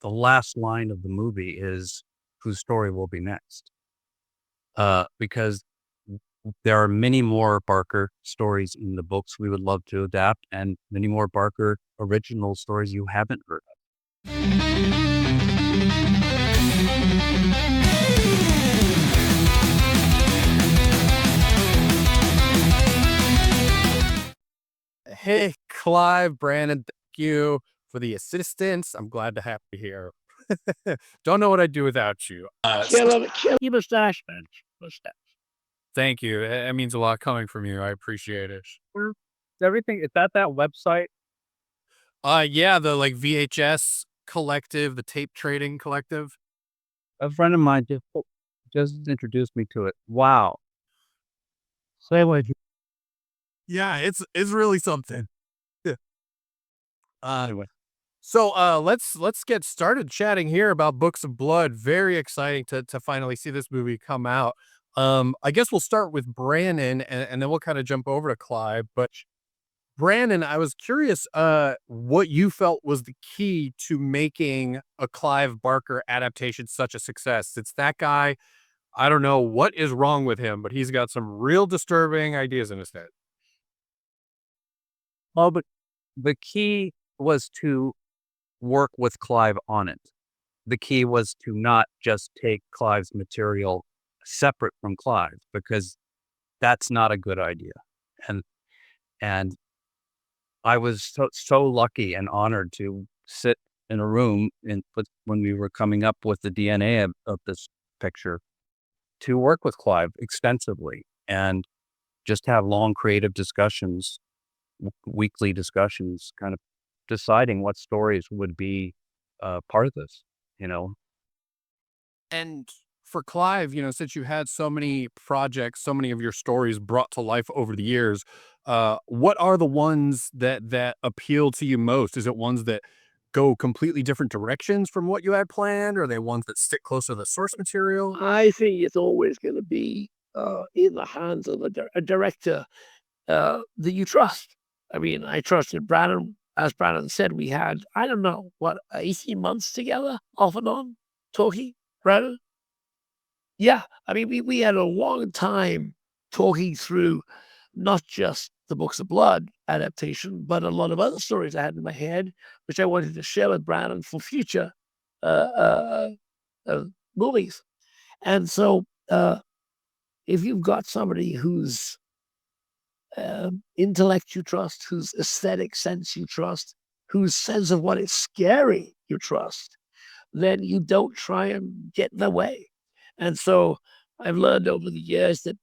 the last line of the movie is whose story will be next. Because there are many more Barker stories in the books we would love to adapt, and many more Barker original stories you haven't heard Hey, Clive, Brandon, thank you for the assistance. I'm glad to have you here. Don't know what I'd do without you. Kill your mustache, man. Mustache. Thank you. It means a lot coming from you. I appreciate it. of. Everything is that website. Yeah, the like VHS collective, the tape trading collective. A friend of mine just introduced me to it. Wow. Say what you Yeah, it's really something. Yeah. Anyway. So let's get started chatting here about Books of Blood. Very exciting to finally see this movie come out. I guess we'll start with Brannon and then we'll kind of jump over to Clive. But Brandon, I was curious what you felt was the key to making a Clive Barker adaptation such a success. It's that guy. I don't know what is wrong with him, but he's got some real disturbing ideas in his head. Well, but the key was to work with Clive on it. The key was to not just take Clive's material separate from Clive, because that's not a good idea. And and I was so lucky and honored to sit in a room when we were coming up with the DNA of this picture, to work with Clive extensively and just have long creative discussions, weekly discussions, kind of deciding what stories would be part of this, you know. And for Clive, since you had so many projects, so many of your stories brought to life over the years, what are the ones that appeal to you most? Is it ones that go completely different directions from what you had planned? Or are they ones that stick closer to the source material? I think it's always gonna be, in the hands of a director, that you trust. I mean, I trusted Brannon. As Brannon said, we had, I don't know, what, 18 months together, off and on, talking, Brannon? Yeah, I mean, we had a long time talking through not just the Books of Blood adaptation, but a lot of other stories I had in my head, which I wanted to share with Brandon for future uh, uh, movies. And so, if you've got somebody whose intellect you trust, whose aesthetic sense you trust, whose sense of what is scary you trust, then you don't try and get in their way. And so I've learned over the years that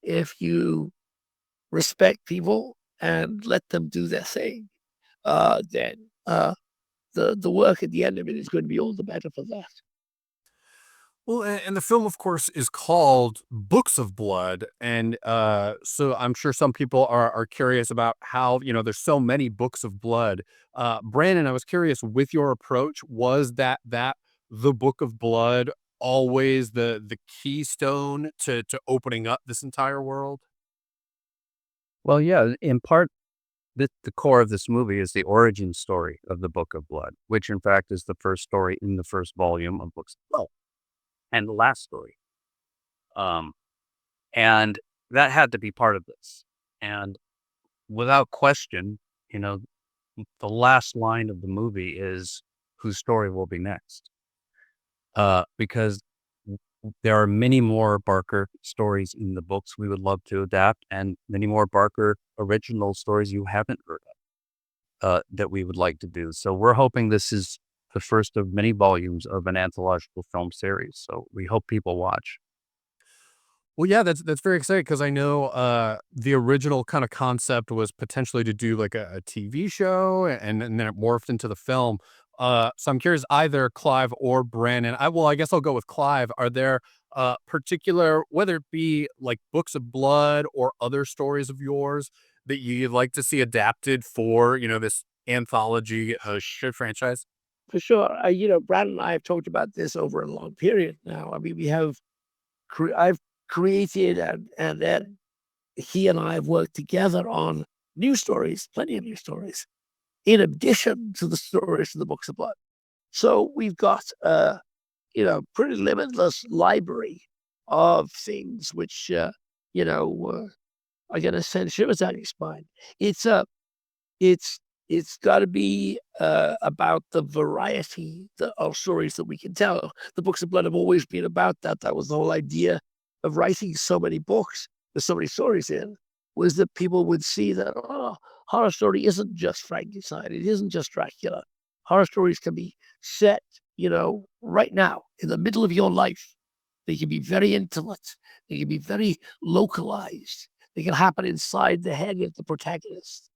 if you respect people and let them do their thing, then the work at the end of it is going to be all the better for that. Well, and the film, of course, is called Books of Blood, and so I'm sure some people are curious about how there's so many books of blood. Brandon, I was curious with your approach. Was that the Book of Blood always the keystone to opening up this entire world? Well, yeah, in part, the core of this movie is the origin story of the Book of Blood, which in fact is the first story in the first volume of Books of Blood, and the last story. Um, and that had to be part of this. And without question, you know, the last line of the movie is whose story will be next. Because there are many more Barker stories in the books we would love to adapt, and many more Barker original stories you haven't heard of, that we would like to do. So we're hoping this is the first of many volumes of an anthological film series. So we hope people watch. Well, yeah, that's very exciting because I know the original kind of concept was potentially to do like a TV show, and then it morphed into the film. So I'm curious, either Clive or Brandon. I guess I'll go with Clive. Are there particular, whether it be like Books of Blood or other stories of yours that you'd like to see adapted for this anthology franchise? For sure. Brandon and I have talked about this over a long period now. I mean, I've created and then he and I have worked together on new stories, plenty of new stories, in addition to the stories of the Books of Blood. So we've got pretty limitless library of things which you know are going to send shivers down your spine. It's it's it's got to be about the variety of stories that we can tell. The books of blood have always been about that. That was the whole idea of writing so many books with so many stories in, was that people would see that horror story isn't just Frankenstein, it isn't just Dracula. Horror stories can be set, right now in the middle of your life. They can be very intimate. They can be very localized. They can happen inside the head of the protagonist,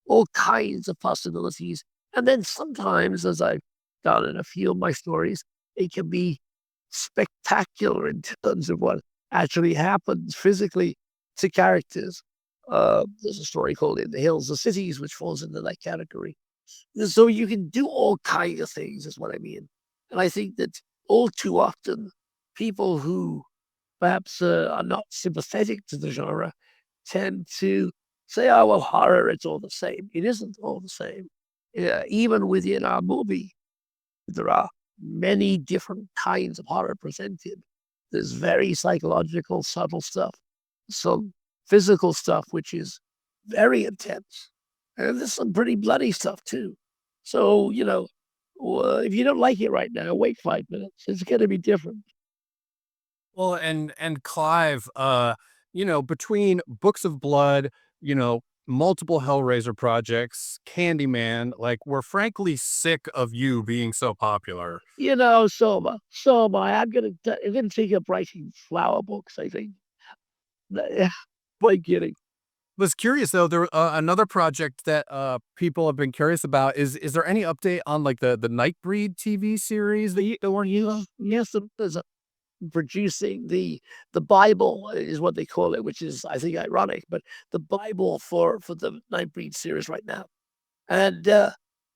all kinds of possibilities. And then sometimes, as I've done in a few of my stories, it can be spectacular in terms of what actually happens physically to characters. There's a story called In the Hills of Cities, which falls into that category. So you can do all kinds of things, is what I mean. And I think that all too often, people who perhaps are not sympathetic to the genre tend to say, "Oh, well, horror, it's all the same." It isn't all the same. Yeah, even within our movie, there are many different kinds of horror presented. There's very psychological, subtle stuff, some physical stuff, which is very intense. And there's some pretty bloody stuff too. So, if you don't like it right now, wait 5 minutes. It's going to be different. Well, and Clive, between Books of Blood, multiple Hellraiser projects, Candyman, like we're frankly sick of you being so popular. So am I. I'm gonna take up writing flower books, I think. Quite kidding. Was curious though, there another project that people have been curious about is there any update on like the Nightbreed TV series that the one you love? Yes, there's a producing the Bible is what they call it, which is I think ironic, but the Bible for the Nightbreed series right now. And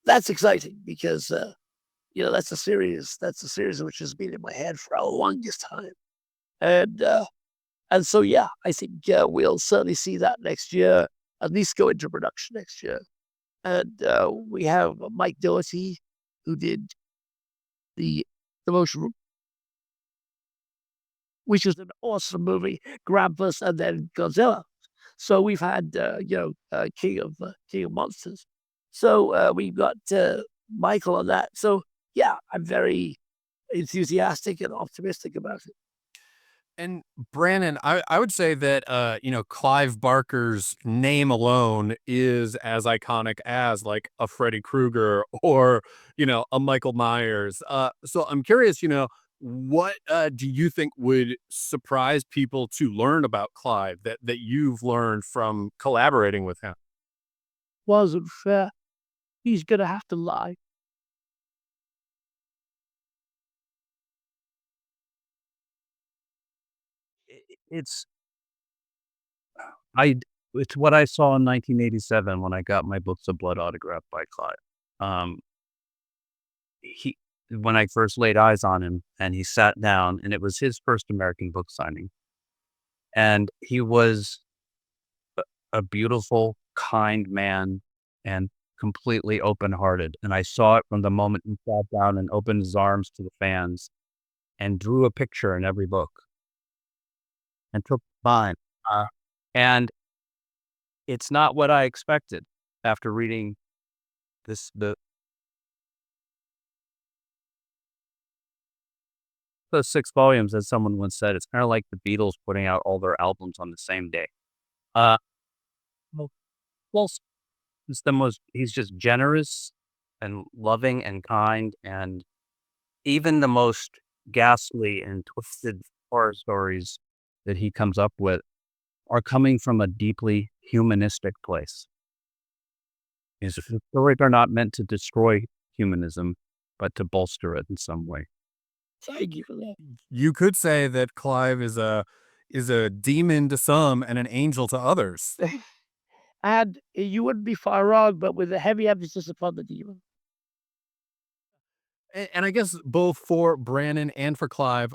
that's exciting because that's a series which has been in my head for a longest time. And so yeah, I think we'll certainly see that next year, at least go into production next year. And we have Mike Doherty, who did the the most, which is an awesome movie, Krampus, and then Godzilla. So we've had King of Monsters. So we've got Michael on that. So yeah, I'm very enthusiastic and optimistic about it. And Brannon, I would say that Clive Barker's name alone is as iconic as like a Freddy Krueger or a Michael Myers. So I'm curious, what do you think would surprise people to learn about Clive that you've learned from collaborating with him? Wasn't fair. He's gonna have to lie. It's I it's what I saw in 1987 when I got my Books of Blood autographed by Clive. Um, he when I first laid eyes on him and he sat down and it was his first American book signing, and he was a beautiful, kind man and completely open-hearted, and I saw it from the moment he sat down and opened his arms to the fans and drew a picture in every book and took mine, and it's not what I expected after reading the those 6 volumes, as someone once said, it's kinda like the Beatles putting out all their albums on the same day. Uh, well well, it's the most he's just generous and loving and kind, and even the most ghastly and twisted horror stories that he comes up with are coming from a deeply humanistic place. His stories are not meant to destroy humanism, but to bolster it in some way. Thank you for that. You could say that Clive is a demon to some and an angel to others. And you wouldn't be far wrong, but with a heavy emphasis upon the demon. And I guess both for Brannon and for Clive,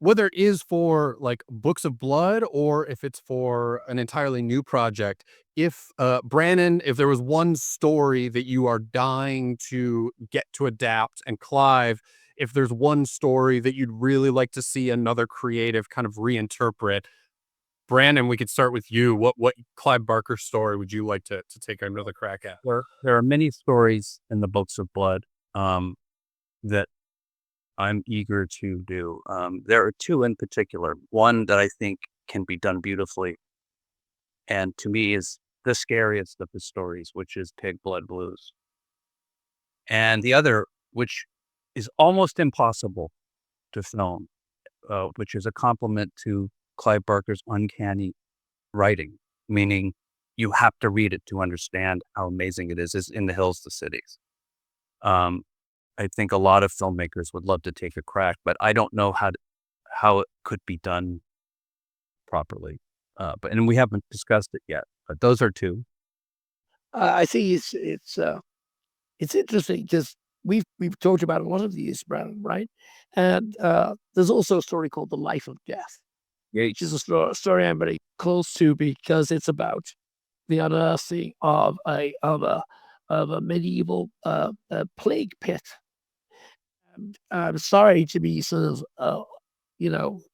whether it is for like Books of Blood or if it's for an entirely new project, if Brannon, if there was one story that you are dying to get to adapt, and Clive, if there's one story that you'd really like to see another creative kind of reinterpret, Brandon, we could start with you. What Clive Barker story would you like to take another crack at? There are many stories in the Books of Blood that I'm eager to do. There are two in particular. One that I think can be done beautifully, and to me is the scariest of the stories, which is Pig Blood Blues. And the other, which is almost impossible to film, which is a compliment to Clive Barker's uncanny writing, meaning you have to read it to understand how amazing it is In the Hills to Cities. I think a lot of filmmakers would love to take a crack, but I don't know how it could be done properly. And we haven't discussed it yet, but those are two. I think it's interesting because we've talked about a lot of these, Brandon, right? And there's also a story called The Life of Death, which is a story I'm very close to because it's about the unearthing of a medieval plague pit. And I'm sorry to be sort of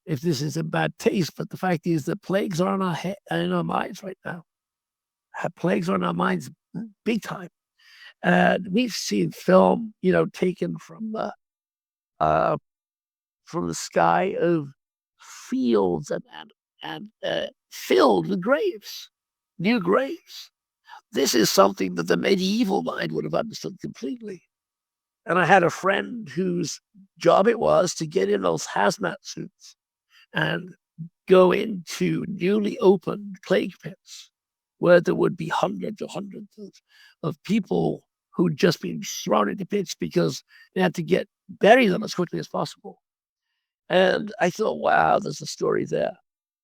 if this is in bad taste, but the fact is that plagues are in our minds right now. Plagues are in our minds big time. And we've seen film, taken from the sky of fields and filled with graves, new graves. This is something that the medieval mind would have understood completely. And I had a friend whose job it was to get in those hazmat suits and go into newly opened plague pits where there would be hundreds of people who'd just been thrown into pits because they had to bury them as quickly as possible. And I thought, wow, there's a story there.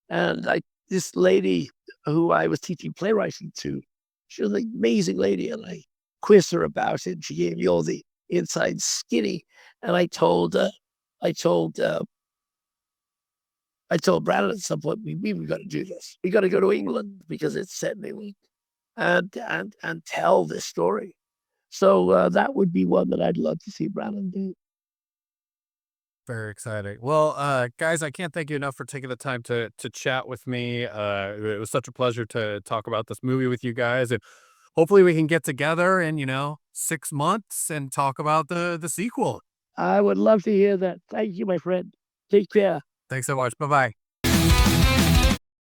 And this lady who I was teaching playwriting to, she was an amazing lady, and I quizzed her about it. She gave me all the inside skinny, and I told Brandon at some point, we've got to do this. We got to go to England because it's set in England, and tell this story. So that would be one that I'd love to see Brandon do. Very exciting. Well, guys, I can't thank you enough for taking the time to chat with me. It was such a pleasure to talk about this movie with you guys, and hopefully we can get together in 6 months and talk about the sequel. I would love to hear that. Thank you, my friend. Take care. Thanks so much. Bye bye.